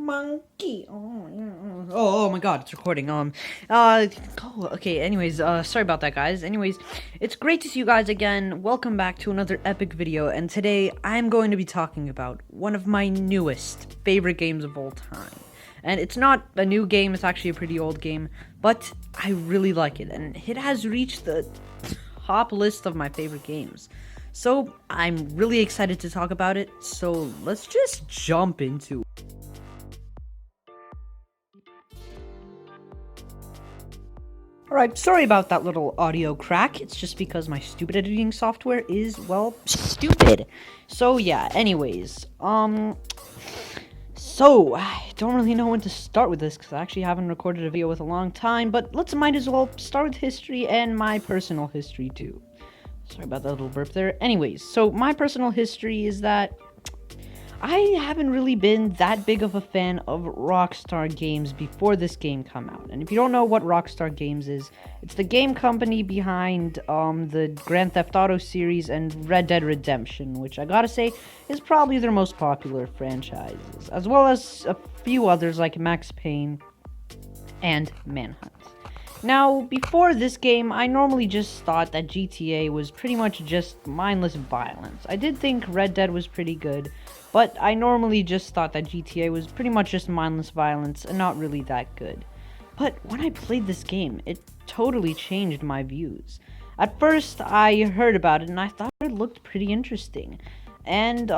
Monkey. Oh my God, it's recording. Okay. Anyways, sorry about that, guys. Anyways, it's great to see you guys again. Welcome back to another epic video, and today I'm going to be talking about one of my newest favorite games of all time. And it's not a new game; it's actually a pretty old game, but I really like it, and it has reached the top list of my favorite games. So I'm really excited to talk about it, so let's just jump into it. Alright, sorry about that little audio crack, it's just because my stupid editing software is, well, stupid. So yeah, anyways, so I don't really know when to start with this, because I actually haven't recorded a video with a long time, but might as well start with history and my personal history too. Sorry about that little burp there. Anyways, so my personal history is that I haven't really been that big of a fan of Rockstar Games before this game come out. And if you don't know what Rockstar Games is, it's the game company behind the Grand Theft Auto series and Red Dead Redemption, which I gotta say is probably their most popular franchises, as well as a few others like Max Payne and Manhunt. Now, before this game, I normally just thought that GTA was pretty much just mindless violence. I did think Red Dead was pretty good, but I normally just thought that GTA was pretty much just mindless violence and not really that good. But when I played this game, it totally changed my views. At first, I heard about it and I thought it looked pretty interesting. And,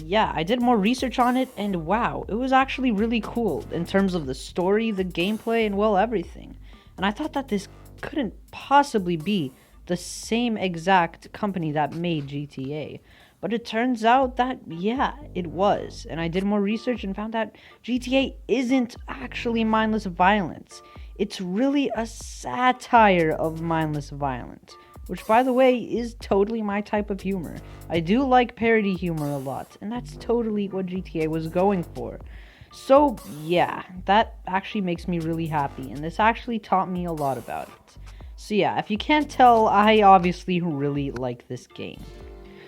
yeah, I did more research on it, and wow, it was actually really cool in terms of the story, the gameplay, and, well, everything. And I thought that this couldn't possibly be the same exact company that made GTA. But it turns out that, yeah, it was. And I did more research and found out GTA isn't actually mindless violence. It's really a satire of mindless violence. Which, by the way, is totally my type of humor. I do like parody humor a lot, and that's totally what GTA was going for. So, yeah, that actually makes me really happy, and this actually taught me a lot about it. So yeah, if you can't tell, I obviously really like this game.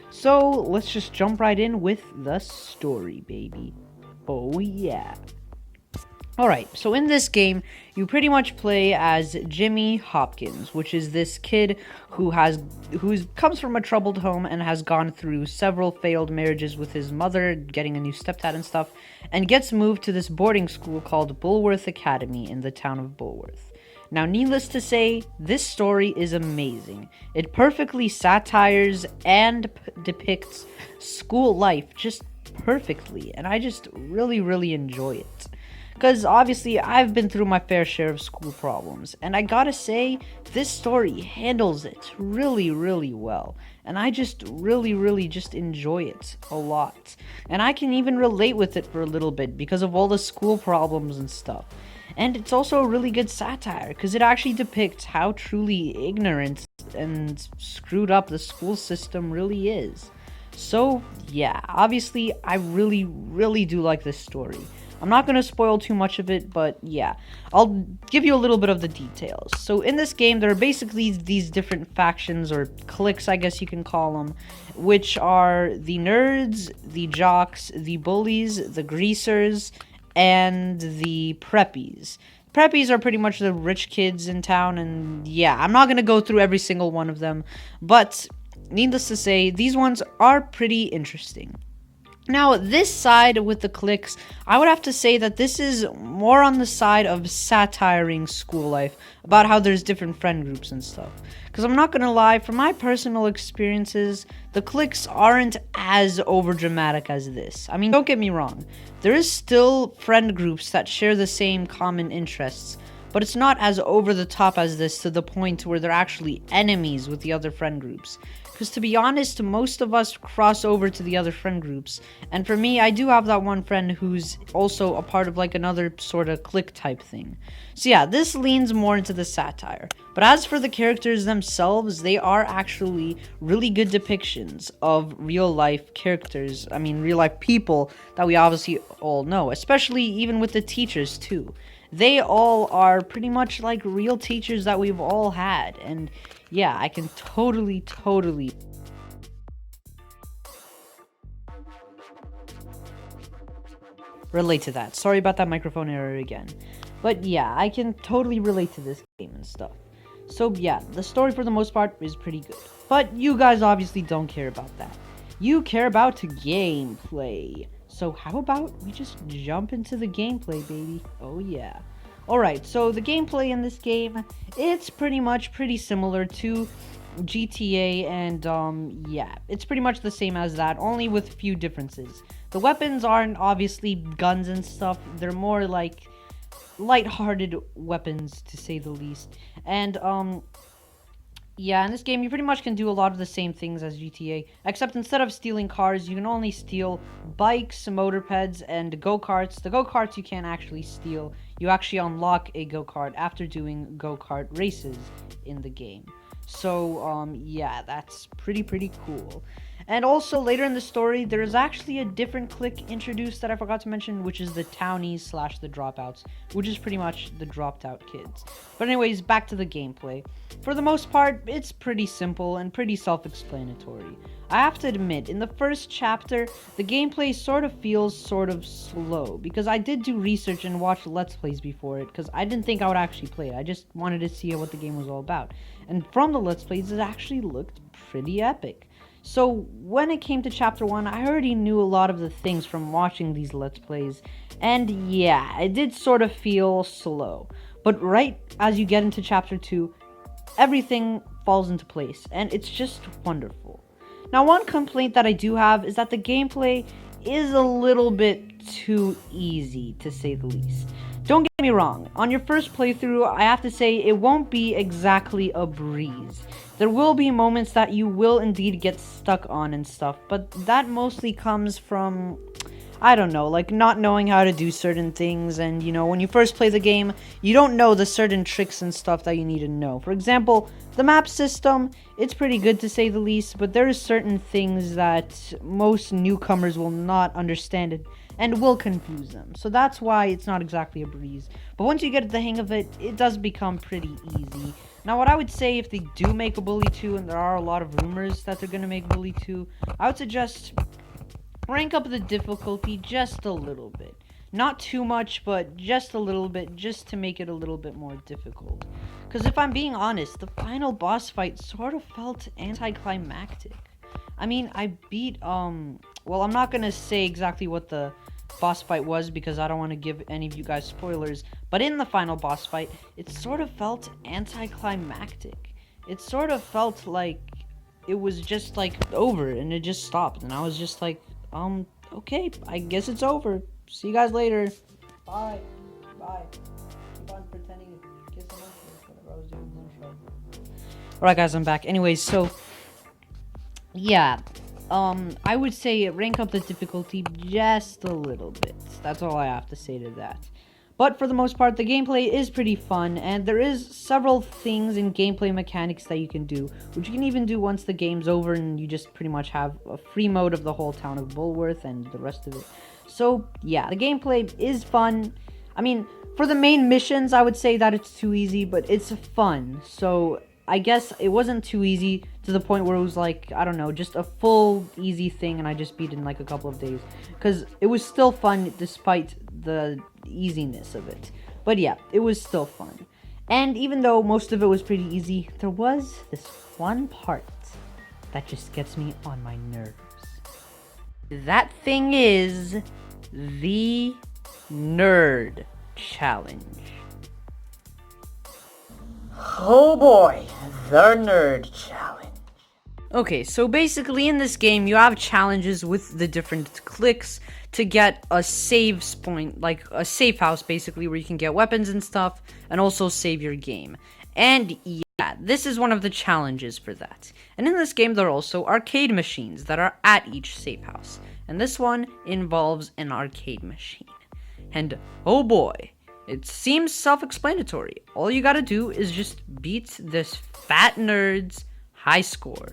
So, let's just jump right in with the story, baby. Oh yeah. Alright, so in this game, you pretty much play as Jimmy Hopkins, which is this kid who comes from a troubled home and has gone through several failed marriages with his mother, getting a new stepdad and stuff, and gets moved to this boarding school called Bulworth Academy in the town of Bulworth. Now, needless to say, this story is amazing. It perfectly satires and depicts school life just perfectly, and I just really enjoy it. Because obviously I've been through my fair share of school problems, and I gotta say, this story handles it really well. And I just really just enjoy it a lot. And I can even relate with it for a little bit because of all the school problems and stuff. And it's also a really good satire because it actually depicts how truly ignorant and screwed up the school system really is. So yeah, obviously I really do like this story. I'm not going to spoil too much of it, but yeah, I'll give you a little bit of the details. So in this game, there are basically these different factions, or cliques, I guess you can call them, which are the nerds, the jocks, the bullies, the greasers, and the preppies. Preppies are pretty much the rich kids in town, and yeah, I'm not going to go through every single one of them, but needless to say, these ones are pretty interesting. Now, this side with the cliques, I would have to say that this is more on the side of satiring school life, about how there's different friend groups and stuff. Because I'm not gonna lie, from my personal experiences, the cliques aren't as overdramatic as this. I mean, don't get me wrong, there is still friend groups that share the same common interests, but it's not as over the top as this to the point where they're actually enemies with the other friend groups. Because to be honest, most of us cross over to the other friend groups. And for me, I do have that one friend who's also a part of like another sort of clique type thing. So yeah, this leans more into the satire. But as for the characters themselves, they are actually really good depictions of real life characters. I mean, real life people that we obviously all know. Especially even with the teachers too. They all are pretty much like real teachers that we've all had. And yeah, I can totally relate to that. Sorry about that microphone error again. But yeah, I can totally relate to this game and stuff. So yeah, the story for the most part is pretty good. But you guys obviously don't care about that. You care about gameplay. So how about we just jump into the gameplay, baby? Oh yeah. Alright, so the gameplay in this game, it's pretty similar to GTA, and yeah, it's pretty much the same as that, only with few differences. The weapons aren't obviously guns and stuff, they're more like light-hearted weapons, to say the least. And yeah, in this game you pretty much can do a lot of the same things as GTA, except instead of stealing cars, you can only steal bikes, motorpeds, and go-karts. The go-karts you can't actually steal. You actually unlock a go-kart after doing go-kart races in the game. So, yeah, that's pretty cool. And also, later in the story, there is actually a different clique introduced that I forgot to mention, which is the townies / the dropouts, which is pretty much the dropped out kids. But anyways, back to the gameplay. For the most part, it's pretty simple and pretty self-explanatory. I have to admit, in the first chapter, the gameplay sort of feels sort of slow, because I did do research and watch Let's Plays before it, because I didn't think I would actually play it. I just wanted to see what the game was all about. And from the Let's Plays, it actually looked pretty epic. So when it came to chapter 1, I already knew a lot of the things from watching these Let's Plays, and yeah, it did sort of feel slow. But right as you get into chapter 2, everything falls into place, and it's just wonderful. Now, one complaint that I do have is that the gameplay is a little bit too easy, to say the least. Don't get me wrong, on your first playthrough, I have to say it won't be exactly a breeze. There will be moments that you will indeed get stuck on and stuff, but that mostly comes from, I don't know, like not knowing how to do certain things, and you know, when you first play the game, you don't know the certain tricks and stuff that you need to know. For example, the map system, it's pretty good to say the least, but there are certain things that most newcomers will not understand it and will confuse them. So that's why it's not exactly a breeze. But once you get the hang of it, it does become pretty easy. Now, what I would say, if they do make a Bully 2, and there are a lot of rumors that they're going to make Bully 2, I would suggest rank up the difficulty just a little bit. Not too much, but just a little bit, just to make it a little bit more difficult. Because if I'm being honest, the final boss fight sort of felt anticlimactic. I mean, I beat, well, I'm not going to say exactly what the boss fight was, because I don't want to give any of you guys spoilers, but in the final boss fight, it sort of felt anticlimactic. It sort of felt like it was just like over and it just stopped, and I was just like, okay, I guess it's over. See you guys later. Bye. Keep on pretending to kiss someone, whatever I was doing. Alright guys, I'm back. Anyways, so yeah, I would say rank up the difficulty just a little bit. That's all I have to say to that. But for the most part, the gameplay is pretty fun, and there is several things in gameplay mechanics that you can do, which you can even do once the game's over and you just pretty much have a free mode of the whole town of Bullworth and the rest of it. So yeah, the gameplay is fun. I mean, for the main missions, I would say that it's too easy, but it's fun. So I guess it wasn't too easy to the point where it was like, I don't know, just a full easy thing and I just beat it in like a couple of days. Because it was still fun despite the easiness of it. But yeah, it was still fun. And even though most of it was pretty easy, there was this one part that just gets me on my nerves. That thing is the Nerd Challenge. Oh boy, the Nerd Challenge. Okay, so basically in this game, you have challenges with the different cliques to get a saves point, like a safe house basically, where you can get weapons and stuff, and also save your game. And yeah, this is one of the challenges for that. And in this game, there are also arcade machines that are at each safe house. And this one involves an arcade machine. And oh boy, it seems self-explanatory. All you gotta do is just beat this fat nerd's high score.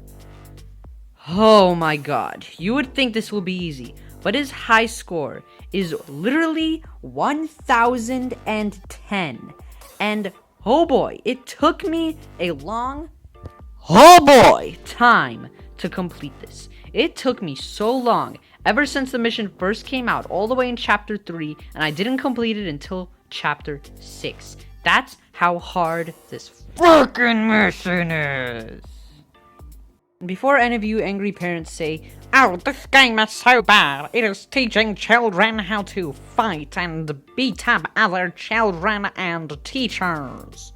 Oh my god, you would think this will be easy, but his high score is literally 1010. And oh boy, it took me a long, time to complete this. It took me so long. ever since the mission first came out, all the way in Chapter 3, and I didn't complete it until Chapter 6. That's how hard this fucking mission is. Before any of you angry parents say, "Oh, this game is so bad, it is teaching children how to fight and beat up other children and teachers."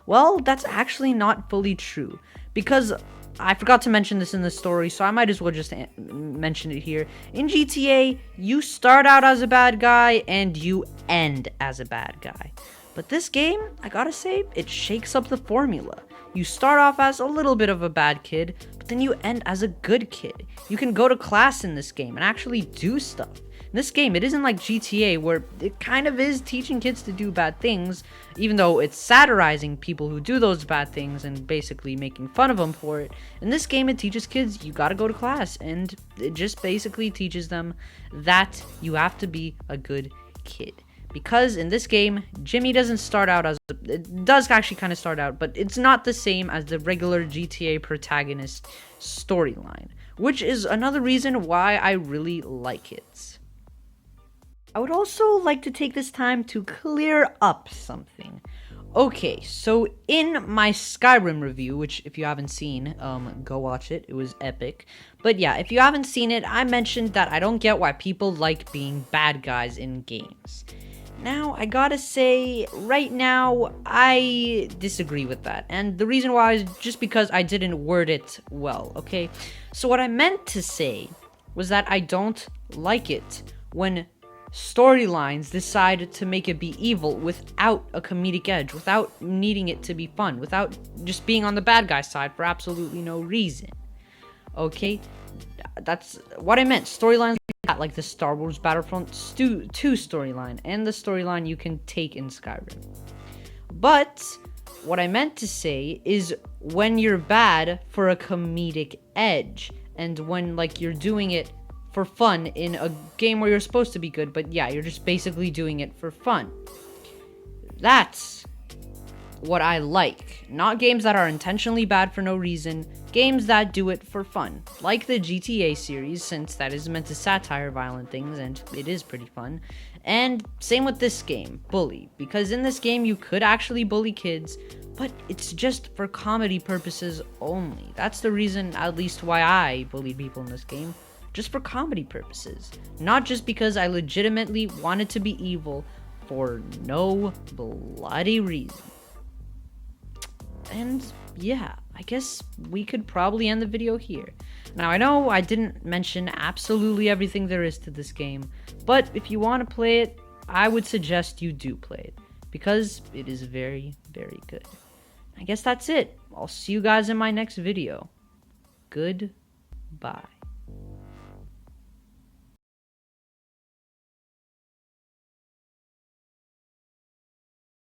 Well, that's actually not fully true, because I forgot to mention this in the story, so I might as well just mention it here. In GTA, you start out as a bad guy and you end as a bad guy. But this game, I gotta say, it shakes up the formula. You start off as a little bit of a bad kid, but then you end as a good kid. You can go to class in this game and actually do stuff. In this game, it isn't like GTA, where it kind of is teaching kids to do bad things, even though it's satirizing people who do those bad things and basically making fun of them for it. In this game, it teaches kids you gotta go to class, and it just basically teaches them that you have to be a good kid. Because in this game, Jimmy doesn't start out as... It does actually kind of start out, but it's not the same as the regular GTA protagonist storyline, which is another reason why I really like it. I would also like to take this time to clear up something. Okay, so in my Skyrim review, which if you haven't seen, go watch it. It was epic. But yeah, if you haven't seen it, I mentioned that I don't get why people like being bad guys in games. Now, I gotta say, right now, I disagree with that. And the reason why is just because I didn't word it well, okay? So what I meant to say was that I don't like it when storylines decide to make it be evil without a comedic edge, without needing it to be fun, without just being on the bad guy side for absolutely no reason. Okay? That's what I meant. Storylines like the Star Wars Battlefront 2 storyline and the storyline you can take in Skyrim. But what I meant to say is when you're bad for a comedic edge, and when like you're doing it for fun in a game where you're supposed to be good, but yeah, you're just basically doing it for fun. That's what I like. Not games that are intentionally bad for no reason, games that do it for fun. Like the GTA series, since that is meant to satire violent things, and it is pretty fun. And same with this game, Bully, because in this game you could actually bully kids, but it's just for comedy purposes only. That's the reason, at least, why I bullied people in this game. Just for comedy purposes. Not just because I legitimately wanted to be evil for no bloody reason. And yeah, I guess we could probably end the video here. Now, I know I didn't mention absolutely everything there is to this game, but if you want to play it, I would suggest you do play it, because it is very, very good. I guess that's it. I'll see you guys in my next video. Goodbye.